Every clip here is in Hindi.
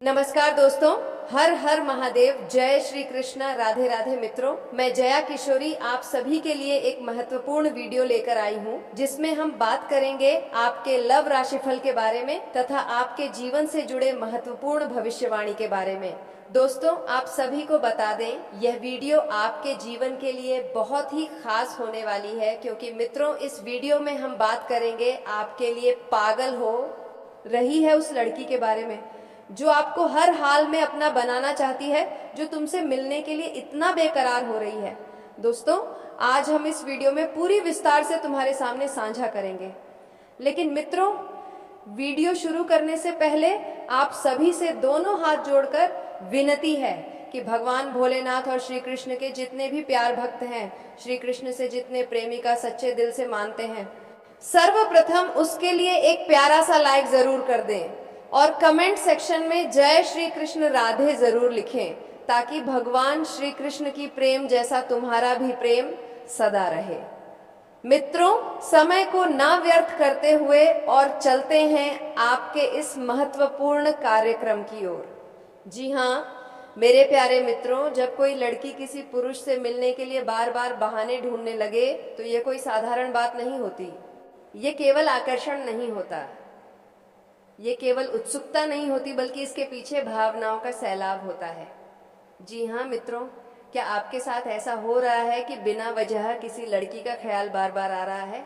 नमस्कार दोस्तों, हर हर महादेव। जय श्री कृष्ण। राधे राधे मित्रों, मैं जया किशोरी आप सभी के लिए एक महत्वपूर्ण वीडियो लेकर आई हूं, जिसमें हम बात करेंगे आपके लव राशिफल के बारे में तथा आपके जीवन से जुड़े महत्वपूर्ण भविष्यवाणी के बारे में। दोस्तों, आप सभी को बता दें, यह वीडियो आपके जीवन के लिए बहुत ही खास होने वाली है, क्योंकि मित्रों इस वीडियो में हम बात करेंगे आपके लिए पागल हो रही है उस लड़की के बारे में जो आपको हर हाल में अपना बनाना चाहती है, जो तुमसे मिलने के लिए इतना बेकरार हो रही है। दोस्तों, आज हम इस वीडियो में पूरी विस्तार से तुम्हारे सामने साझा करेंगे। लेकिन मित्रों, वीडियो शुरू करने से पहले आप सभी से दोनों हाथ जोड़कर विनती है कि भगवान भोलेनाथ और श्री कृष्ण के जितने भी प्यार भक्त हैं, श्री कृष्ण से जितने प्रेमिका सच्चे दिल से मानते हैं, सर्वप्रथम उसके लिए एक प्यारा सा लाइक जरूर कर दें और कमेंट सेक्शन में जय श्री कृष्ण राधे जरूर लिखें, ताकि भगवान श्री कृष्ण की प्रेम जैसा तुम्हारा भी प्रेम सदा रहे। मित्रों, समय को ना व्यर्थ करते हुए और चलते हैं आपके इस महत्वपूर्ण कार्यक्रम की ओर। जी हाँ मेरे प्यारे मित्रों, जब कोई लड़की किसी पुरुष से मिलने के लिए बार बार बहाने ढूंढने लगे तो ये कोई साधारण बात नहीं होती। ये केवल आकर्षण नहीं होता, ये केवल उत्सुकता नहीं होती, बल्कि इसके पीछे भावनाओं का सैलाब होता है। जी हाँ मित्रों, क्या आपके साथ ऐसा हो रहा है कि बिना वजह किसी लड़की का ख्याल बार बार आ रहा है?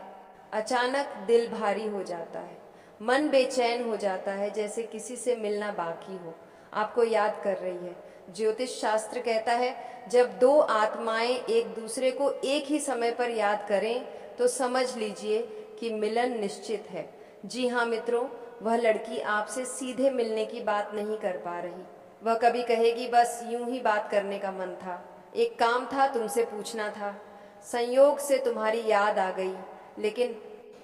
अचानक दिल भारी हो जाता है, मन बेचैन हो जाता है, जैसे किसी से मिलना बाकी हो, आपको याद कर रही है। ज्योतिष शास्त्र कहता है, जब दो आत्माएं एक दूसरे को एक ही समय पर याद करें तो समझ लीजिए कि मिलन निश्चित है। जी हाँ मित्रों, वह लड़की आपसे सीधे मिलने की बात नहीं कर पा रही। वह कभी कहेगी बस यूं ही बात करने का मन था, एक काम था, तुमसे पूछना था, संयोग से तुम्हारी याद आ गई। लेकिन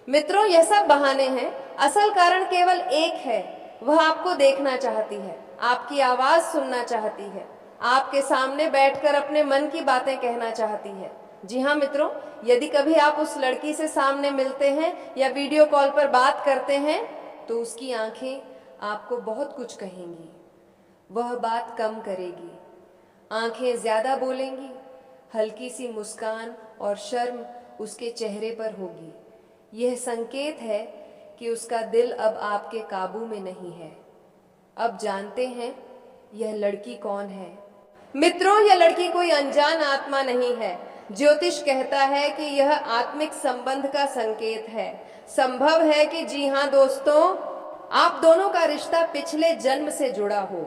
मित्रों, यह सब बहाने हैं। असल कारण केवल एक है, वह आपको देखना चाहती है, आपकी आवाज सुनना चाहती है, आपके सामने बैठकर अपने मन की बातें कहना चाहती है। जी हाँ मित्रों, यदि कभी आप उस लड़की से सामने मिलते हैं या वीडियो कॉल पर बात करते हैं तो उसकी आंखें आपको बहुत कुछ कहेंगी, वह बात कम करेगी, आंखें ज्यादा बोलेंगी, हल्की सी मुस्कान और शर्म उसके चेहरे पर होगी। यह संकेत है कि उसका दिल अब आपके काबू में नहीं है। अब जानते हैं यह लड़की कौन है? मित्रों, यह लड़की कोई अनजान आत्मा नहीं है। ज्योतिष कहता है कि यह आत्मिक संबंध का संकेत है। संभव है कि जी हाँ दोस्तों, आप दोनों का रिश्ता पिछले जन्म से जुड़ा हो,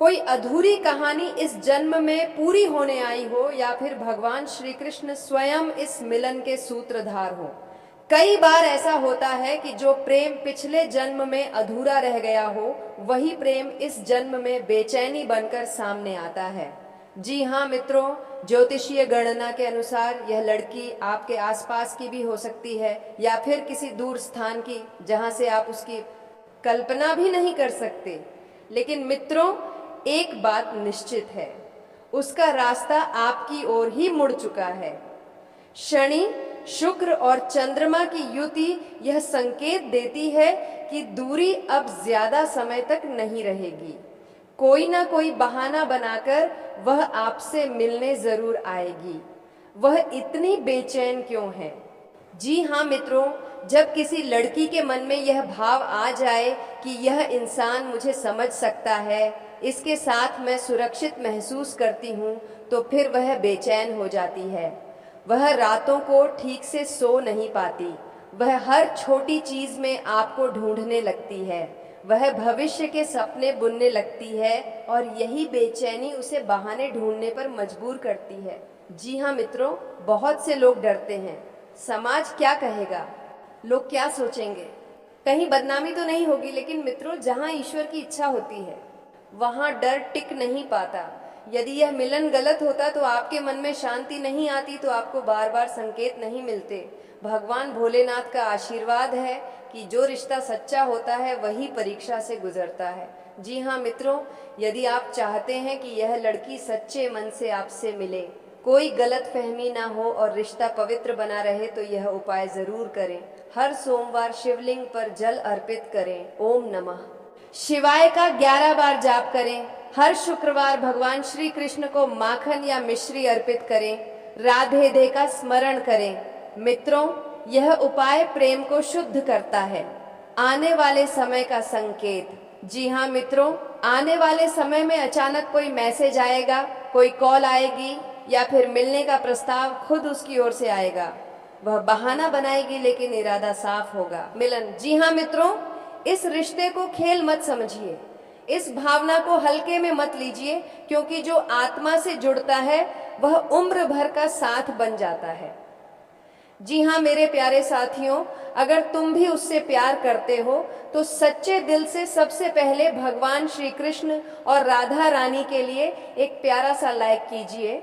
कोई अधूरी कहानी इस जन्म में पूरी होने आई हो, या फिर भगवान श्री कृष्ण स्वयं इस मिलन के सूत्रधार हो। कई बार ऐसा होता है कि जो प्रेम पिछले जन्म में अधूरा रह गया हो, वही प्रेम इस जन्म में बेचैनी बनकर सामने आता है। जी हाँ मित्रों, ज्योतिषीय गणना के अनुसार यह लड़की आपके आसपास की भी हो सकती है, या फिर किसी दूर स्थान की, जहां से आप उसकी कल्पना भी नहीं कर सकते। लेकिन मित्रों, एक बात निश्चित है, उसका रास्ता आपकी ओर ही मुड़ चुका है। शनि, शुक्र और चंद्रमा की युति यह संकेत देती है कि दूरी अब ज्यादा समय तक नहीं रहेगी। कोई ना कोई बहाना बनाकर वह आपसे मिलने जरूर आएगी। वह इतनी बेचैन क्यों है? जी हाँ मित्रों, जब किसी लड़की के मन में यह भाव आ जाए कि यह इंसान मुझे समझ सकता है, इसके साथ मैं सुरक्षित महसूस करती हूँ, तो फिर वह बेचैन हो जाती है। वह रातों को ठीक से सो नहीं पाती, वह हर छोटी चीज में आपको ढूंढने लगती है, वह भविष्य के सपने बुनने लगती है, और यही बेचैनी उसे बहाने ढूंढने पर मजबूर करती है। जी हाँ मित्रों, बहुत से लोग डरते हैं, समाज क्या कहेगा, लोग क्या सोचेंगे, कहीं बदनामी तो नहीं होगी। लेकिन मित्रों, जहाँ ईश्वर की इच्छा होती है वहाँ डर टिक नहीं पाता। यदि यह मिलन गलत होता तो आपके मन में शांति नहीं आती, तो आपको बार बार संकेत नहीं मिलते। भगवान भोलेनाथ का आशीर्वाद है कि जो रिश्ता सच्चा होता है वही परीक्षा से गुजरता है। जी हाँ मित्रों, यदि आप चाहते हैं कि यह लड़की सच्चे मन से आपसे मिले, कोई गलत फहमी ना हो और रिश्ता पवित्र बना रहे, तो यह उपाय जरूर करें। हर सोमवार शिवलिंग पर जल अर्पित करें। ओम नमः। शिवाय का 11 बार जाप करें। हर शुक्रवार भगवान श्री कृष्ण को माखन या मिश्री अर्पित करें। राधे दे का स्मरण करें। मित्रों, यह उपाय प्रेम को शुद्ध करता है। आने वाले समय का संकेत। जी हाँ मित्रों, आने वाले समय में अचानक कोई मैसेज आएगा, कोई कॉल आएगी या फिर मिलने का प्रस्ताव खुद उसकी ओर से आएगा। वह बहाना बनाएगी लेकिन इरादा साफ होगा, मिलन। जी हाँ मित्रों, इस रिश्ते को खेल मत समझिए, इस भावना को हल्के में मत लीजिए, क्योंकि जो आत्मा से जुड़ता है वह उम्र भर का साथ बन जाता है। जी हाँ मेरे प्यारे साथियों, अगर तुम भी उससे प्यार करते हो तो सच्चे दिल से सबसे पहले भगवान श्री कृष्ण और राधा रानी के लिए एक प्यारा सा लाइक कीजिए,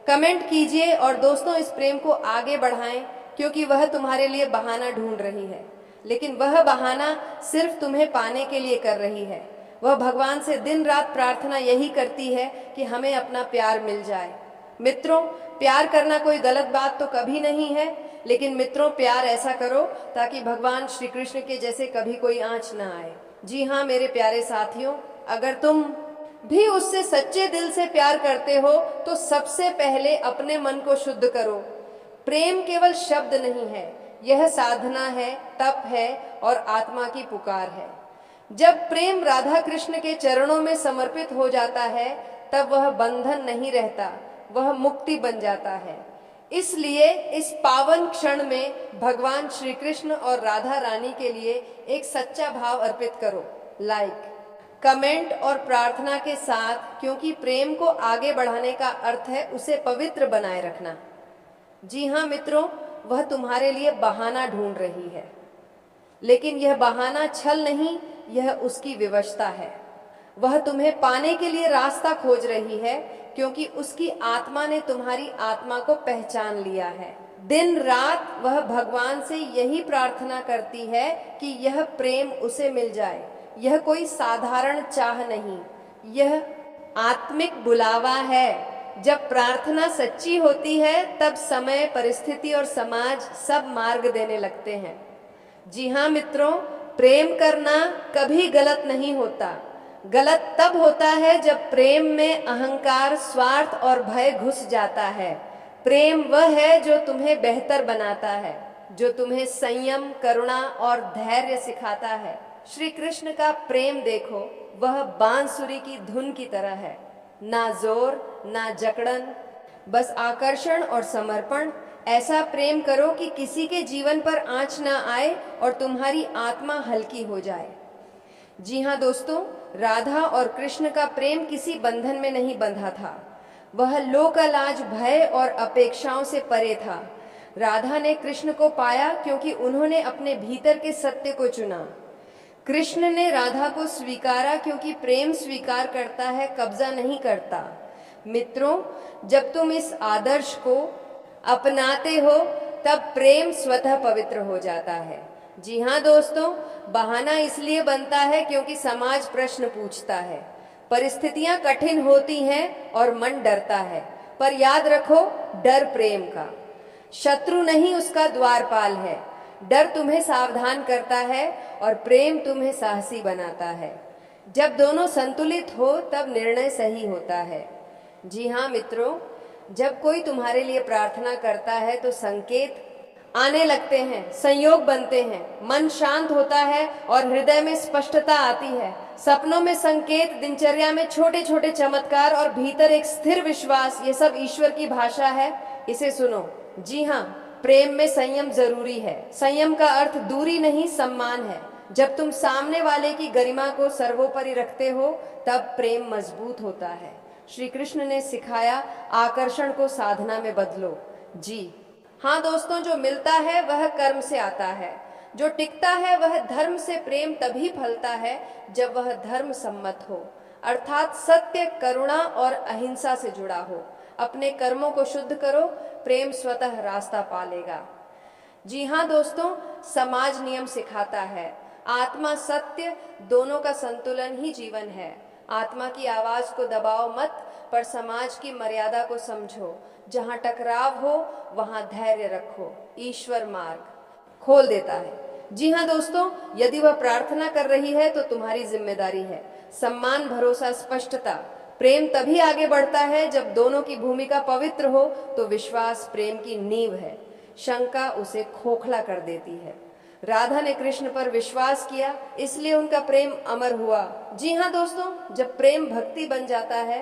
कमेंट कीजिए और दोस्तों इस प्रेम को आगे बढ़ाएं, क्योंकि वह तुम्हारे लिए बहाना ढूंढ रही है, लेकिन वह बहाना सिर्फ तुम्हें पाने के लिए कर रही है। वह भगवान से दिन रात प्रार्थना यही करती है कि हमें अपना प्यार मिल जाए। मित्रों, प्यार करना कोई गलत बात तो कभी नहीं है, लेकिन मित्रों प्यार ऐसा करो ताकि भगवान श्री कृष्ण के जैसे कभी कोई आंच ना आए। जी हाँ मेरे प्यारे साथियों, अगर तुम भी उससे सच्चे दिल से प्यार करते हो तो सबसे पहले अपने मन को शुद्ध करो। प्रेम केवल शब्द नहीं है, यह साधना है, तप है और आत्मा की पुकार है। जब प्रेम राधा कृष्ण के चरणों में समर्पित हो जाता है तब वह बंधन नहीं रहता, वह मुक्ति बन जाता है। इसलिए इस पावन क्षण में भगवान श्री कृष्ण और राधा रानी के लिए एक सच्चा भाव अर्पित करो, लाइक, कमेंट और प्रार्थना के साथ, क्योंकि प्रेम को आगे बढ़ाने का अर्थ है उसे पवित्र बनाए रखना। जी हाँ मित्रों, वह तुम्हारे लिए बहाना ढूंढ रही है, लेकिन यह बहाना छल नहीं, यह उसकी विवशता है। वह तुम्हें पाने के लिए रास्ता खोज रही है, क्योंकि उसकी आत्मा ने तुम्हारी आत्मा को पहचान लिया है। दिन रात वह भगवान से यही प्रार्थना करती है कि यह प्रेम उसे मिल जाए। यह कोई साधारण चाह नहीं, यह आत्मिक बुलावा है। जब प्रार्थना सच्ची होती है तब समय, परिस्थिति और समाज सब मार्ग देने लगते हैं। जी हाँ मित्रों, प्रेम करना कभी गलत नहीं होता। गलत तब होता है जब प्रेम में अहंकार, स्वार्थ और भय घुस जाता है। प्रेम वह है जो तुम्हें बेहतर बनाता है, जो तुम्हें संयम, करुणा और धैर्य सिखाता है। श्री कृष्ण का प्रेम देखो, वह बांसुरी की धुन की तरह है, ना जोर ना जकड़न, बस आकर्षण और समर्पण। ऐसा प्रेम करो कि किसी के जीवन पर आंच ना आए और तुम्हारी आत्मा हल्की हो जाए। जी हाँ दोस्तों, राधा और कृष्ण का प्रेम किसी बंधन में नहीं बंधा था, वह लोकलाज, भय और अपेक्षाओं से परे था। राधा ने कृष्ण को पाया क्योंकि उन्होंने अपने भीतर के सत्य को चुना। कृष्ण ने राधा को स्वीकारा क्योंकि प्रेम स्वीकार करता है, कब्जा नहीं करता। मित्रों, जब तुम इस आदर्श को अपनाते हो तब प्रेम स्वतः पवित्र हो जाता है। जी हाँ दोस्तों, बहाना इसलिए बनता है क्योंकि समाज प्रश्न पूछता है, परिस्थितियां कठिन होती हैं और मन डरता है। पर याद रखो, डर प्रेम का शत्रु नहीं, उसका द्वारपाल है। डर तुम्हें सावधान करता है और प्रेम तुम्हें साहसी बनाता है। जब दोनों संतुलित हो तब निर्णय सही होता है। जी हाँ मित्रों, जब कोई तुम्हारे लिए प्रार्थना करता है तो संकेत आने लगते हैं, संयोग बनते हैं, मन शांत होता है और हृदय में स्पष्टता आती है। सपनों में संकेत, दिनचर्या में छोटे छोटे चमत्कार और भीतर एक स्थिर विश्वास, ये सब ईश्वर की भाषा है, इसे सुनो। जी हाँ, प्रेम में संयम जरूरी है। संयम का अर्थ दूरी नहीं, सम्मान है। जब तुम सामने वाले की गरिमा को सर्वोपरि रखते हो तब प्रेम मजबूत होता है। श्री कृष्ण ने सिखाया, आकर्षण को साधना में बदलो। जी हाँ दोस्तों, जो मिलता है वह कर्म से आता है, जो टिकता है वह धर्म से। प्रेम तभी फलता है जब वह धर्म सम्मत हो, अर्थात सत्य, करुणा और अहिंसा से जुड़ा हो। अपने कर्मों को शुद्ध करो, प्रेम स्वतः रास्ता पालेगा। जी हाँ दोस्तों, समाज नियम सिखाता है, आत्मा, सत्य, दोनों का संतुलन ही जीवन है। आत्मा की आवाज को दबाओ मत, पर समाज की मर्यादा को समझो। जहाँ टकराव हो वहाँ धैर्य रखो, ईश्वर मार्ग खोल देता है। जी हाँ दोस्तों, यदि वह प्रार्थना कर रही है तो तुम्हारी जिम्मेदारी है। सम्मान, भरोसा, स्पष्टता। प्रेम तभी आगे बढ़ता है जब दोनों की भूमिका पवित्र हो, तो विश्वास प्रेम की नींव है। शंका उसे खोखला कर देती है। राधा ने कृष्ण पर विश्वास किया, इसलिए उनका प्रेम अमर हुआ। जी हाँ दोस्तों, जब प्रेम भक्ति बन जाता है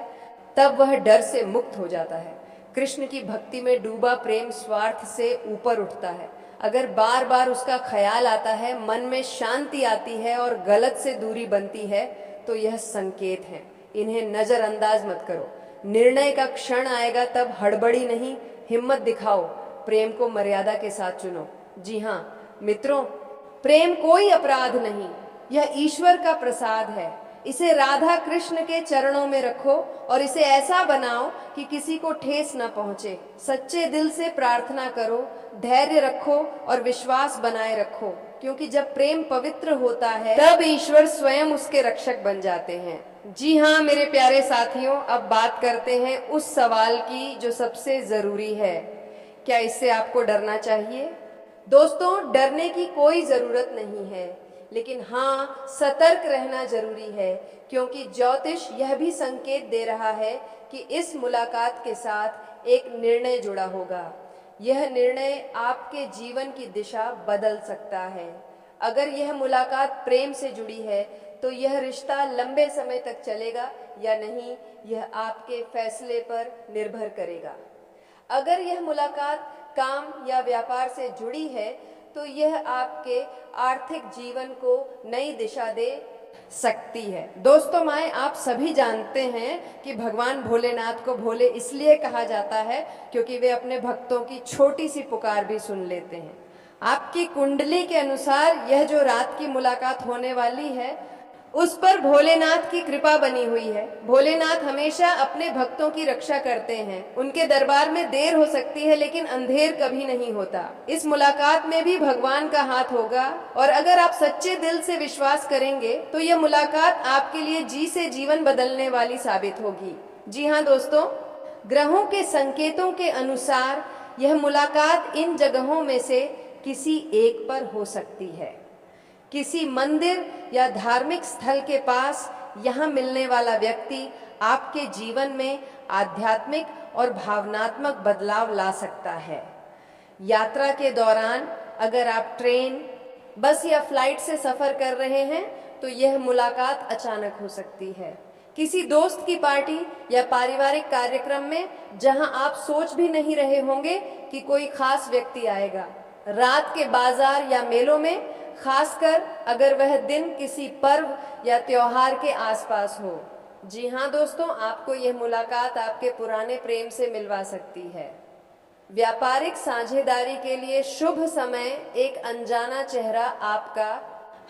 तब वह डर से मुक्त हो जाता है। कृष्ण की भक्ति में डूबा प्रेम स्वार्थ से ऊपर उठता है। अगर बार बार उसका ख्याल आता है, मन में शांति आती है और गलत से दूरी बनती है, तो यह संकेत है। इन्हें नजरअंदाज मत करो। निर्णय का क्षण आएगा तब हड़बड़ी नहीं, हिम्मत दिखाओ। प्रेम को मर्यादा के साथ चुनो। जी हाँ मित्रों, प्रेम कोई अपराध नहीं, यह ईश्वर का प्रसाद है। इसे राधा कृष्ण के चरणों में रखो और इसे ऐसा बनाओ कि किसी को ठेस न पहुंचे। सच्चे दिल से प्रार्थना करो, धैर्य रखो और विश्वास बनाए रखो, क्योंकि जब प्रेम पवित्र होता है तब ईश्वर स्वयं उसके रक्षक बन जाते हैं। जी हाँ मेरे प्यारे साथियों, अब बात करते हैं उस सवाल की जो सबसे जरूरी है। क्या इससे आपको डरना चाहिए? दोस्तों, डरने की कोई जरूरत नहीं है, लेकिन हाँ सतर्क रहना जरूरी है, क्योंकि ज्योतिष यह भी संकेत दे रहा है कि इस मुलाकात के साथ एक निर्णय जुड़ा होगा। यह निर्णय आपके जीवन की दिशा बदल सकता है। अगर यह मुलाकात प्रेम से जुड़ी है तो यह रिश्ता लंबे समय तक चलेगा या नहीं, यह आपके फैसले पर निर्भर करेगा। अगर यह मुलाकात काम या व्यापार से जुड़ी है तो यह आपके आर्थिक जीवन को नई दिशा दे सकती है। दोस्तों माए, आप सभी जानते हैं कि भगवान भोलेनाथ को भोले इसलिए कहा जाता है क्योंकि वे अपने भक्तों की छोटी सी पुकार भी सुन लेते हैं। आपकी कुंडली के अनुसार यह जो रात की मुलाकात होने वाली है उस पर भोलेनाथ की कृपा बनी हुई है। भोलेनाथ हमेशा अपने भक्तों की रक्षा करते हैं। उनके दरबार में देर हो सकती है लेकिन अंधेर कभी नहीं होता। इस मुलाकात में भी भगवान का हाथ होगा और अगर आप सच्चे दिल से विश्वास करेंगे तो यह मुलाकात आपके लिए जी से जीवन बदलने वाली साबित होगी। जी हाँ दोस्तों, ग्रहों के संकेतों के अनुसार यह मुलाकात इन जगहों में से किसी एक पर हो सकती है। किसी मंदिर या धार्मिक स्थल के पास यहाँ मिलने वाला व्यक्ति आपके जीवन में आध्यात्मिक और भावनात्मक बदलाव ला सकता है। यात्रा के दौरान अगर आप ट्रेन, बस या फ्लाइट से सफर कर रहे हैं तो यह मुलाकात अचानक हो सकती है। किसी दोस्त की पार्टी या पारिवारिक कार्यक्रम में जहां आप सोच भी नहीं रहे होंगे कि कोई खास व्यक्ति आएगा। रात के बाजार या मेलों में, खासकर अगर वह दिन किसी पर्व या त्योहार के आसपास हो। जी हाँ दोस्तों, आपको यह मुलाकात आपके पुराने प्रेम से मिलवा सकती है। व्यापारिक साझेदारी के लिए शुभ समय एक अनजाना चेहरा आपका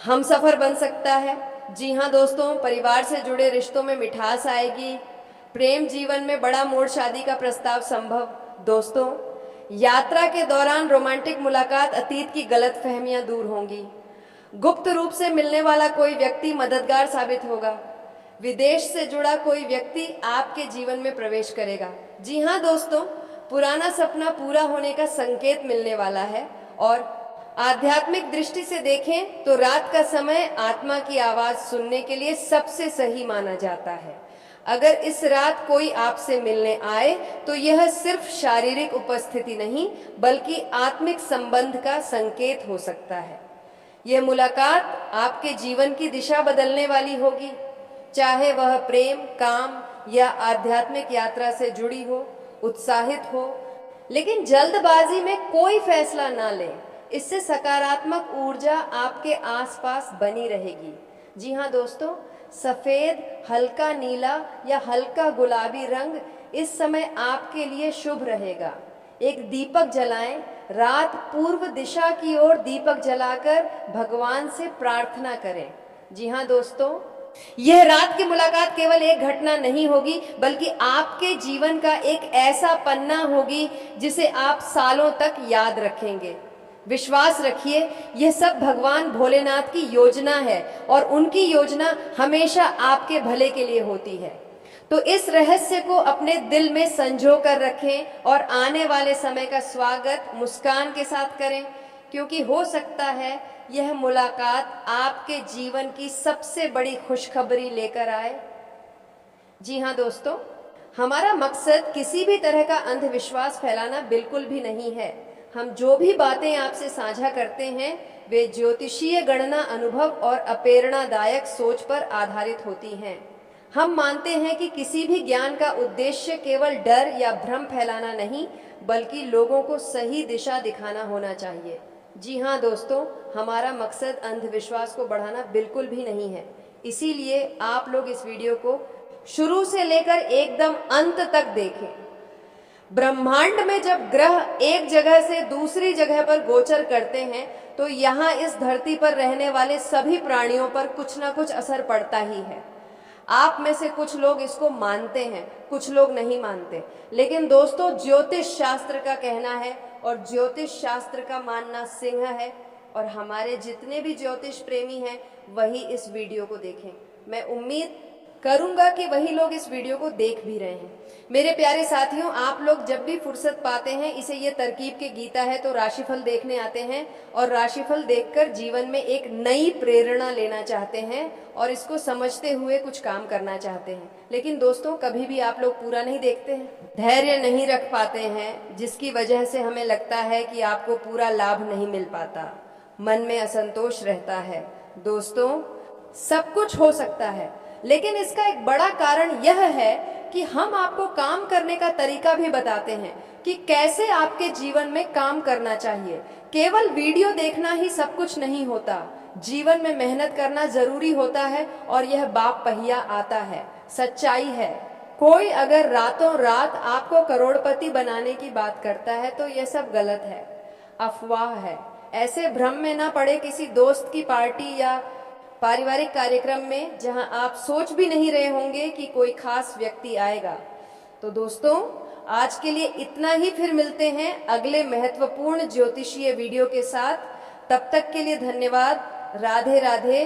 हमसफर बन सकता है। जी हाँ दोस्तों, परिवार से जुड़े रिश्तों में मिठास आएगी। प्रेम जीवन में बड़ा मोड़, शादी का प्रस्ताव संभव। दोस्तों, यात्रा के दौरान रोमांटिक मुलाकात, अतीत की गलतफहमियां दूर होंगी। गुप्त रूप से मिलने वाला कोई व्यक्ति मददगार साबित होगा। विदेश से जुड़ा कोई व्यक्ति आपके जीवन में प्रवेश करेगा। जी हाँ दोस्तों, पुराना सपना पूरा होने का संकेत मिलने वाला है। और आध्यात्मिक दृष्टि से देखें तो रात का समय आत्मा की आवाज सुनने के लिए सबसे सही माना जाता है। अगर इस रात कोई आपसे मिलने आए तो यह सिर्फ शारीरिक उपस्थिति नहीं बल्कि आत्मिक संबंध का संकेत हो सकता है। यह मुलाकात आपके जीवन की दिशा बदलने वाली होगी, चाहे वह प्रेम, काम या आध्यात्मिक यात्रा से जुड़ी हो। उत्साहित हो, लेकिन जल्दबाजी में कोई फैसला ना लें। इससे सकारात्मक ऊर्जा आपके आसपास बनी रहेगी। जी हाँ दोस्तों, सफेद, हल्का नीला या हल्का गुलाबी रंग इस समय आपके लिए शुभ रहेगा। एक दीपक जलाएं। रात पूर्व दिशा की ओर दीपक जलाकर भगवान से प्रार्थना करें। जी हाँ दोस्तों, यह रात की मुलाकात केवल एक घटना नहीं होगी बल्कि आपके जीवन का एक ऐसा पन्ना होगी जिसे आप सालों तक याद रखेंगे। विश्वास रखिए, यह सब भगवान भोलेनाथ की योजना है और उनकी योजना हमेशा आपके भले के लिए होती है। तो इस रहस्य को अपने दिल में संजो कर रखें और आने वाले समय का स्वागत मुस्कान के साथ करें, क्योंकि हो सकता है यह मुलाकात आपके जीवन की सबसे बड़ी खुशखबरी लेकर आए। जी हाँ दोस्तों, हमारा मकसद किसी भी तरह का अंधविश्वास फैलाना बिल्कुल भी नहीं है। हम जो भी बातें आपसे साझा करते हैं वे ज्योतिषीय गणना अनुभव और अप्रेरणादायक सोच पर आधारित होती हैं। हम मानते हैं कि किसी भी ज्ञान का उद्देश्य केवल डर या भ्रम फैलाना नहीं, बल्कि लोगों को सही दिशा दिखाना होना चाहिए। जी हाँ दोस्तों, हमारा मकसद अंधविश्वास को बढ़ाना बिल्कुल भी नहीं है। इसीलिए आप लोग इस वीडियो को शुरू से लेकर एकदम अंत तक देखें। ब्रह्मांड में जब ग्रह एक जगह से दूसरी जगह पर गोचर करते हैं तो यहाँ इस धरती पर रहने वाले सभी प्राणियों पर कुछ ना कुछ असर पड़ता ही है। आप में से कुछ लोग इसको मानते हैं, कुछ लोग नहीं मानते, लेकिन दोस्तों ज्योतिष शास्त्र का कहना है और ज्योतिष शास्त्र का मानना सिंह है। और हमारे जितने भी ज्योतिष प्रेमी हैं वही इस वीडियो को देखें। मैं उम्मीद करूंगा कि वही लोग इस वीडियो को देख भी रहे हैं। मेरे प्यारे साथियों, आप लोग जब भी फुर्सत पाते हैं, इसे ये तरकीब के गीता है तो राशिफल देखने आते हैं और राशिफल देखकर जीवन में एक नई प्रेरणा लेना चाहते हैं और इसको समझते हुए कुछ काम करना चाहते हैं। लेकिन दोस्तों, कभी भी आप लोग पूरा नहीं देखते हैं, धैर्य नहीं रख पाते हैं, जिसकी वजह से हमें लगता है कि आपको पूरा लाभ नहीं मिल पाता, मन में असंतोष रहता है। दोस्तों, सब कुछ हो सकता है, लेकिन इसका एक बड़ा कारण यह है कि हम आपको काम करने का तरीका भी बताते हैं कि कैसे आपके जीवन में काम करना चाहिए। केवल वीडियो देखना ही सब कुछ नहीं होता, जीवन में मेहनत करना जरूरी होता है और यह बाप पहिया आता है, सच्चाई है। कोई अगर रातों रात आपको करोड़पति बनाने की बात करता है तो यह सब गलत है, अफवाह है। ऐसे भ्रम में ना पड़े किसी दोस्त की पार्टी या पारिवारिक कार्यक्रम में जहां आप सोच भी नहीं रहे होंगे कि कोई खास व्यक्ति आएगा। तो दोस्तों, आज के लिए इतना ही, फिर मिलते हैं अगले महत्वपूर्ण ज्योतिषीय वीडियो के साथ। तब तक के लिए धन्यवाद। राधे राधे।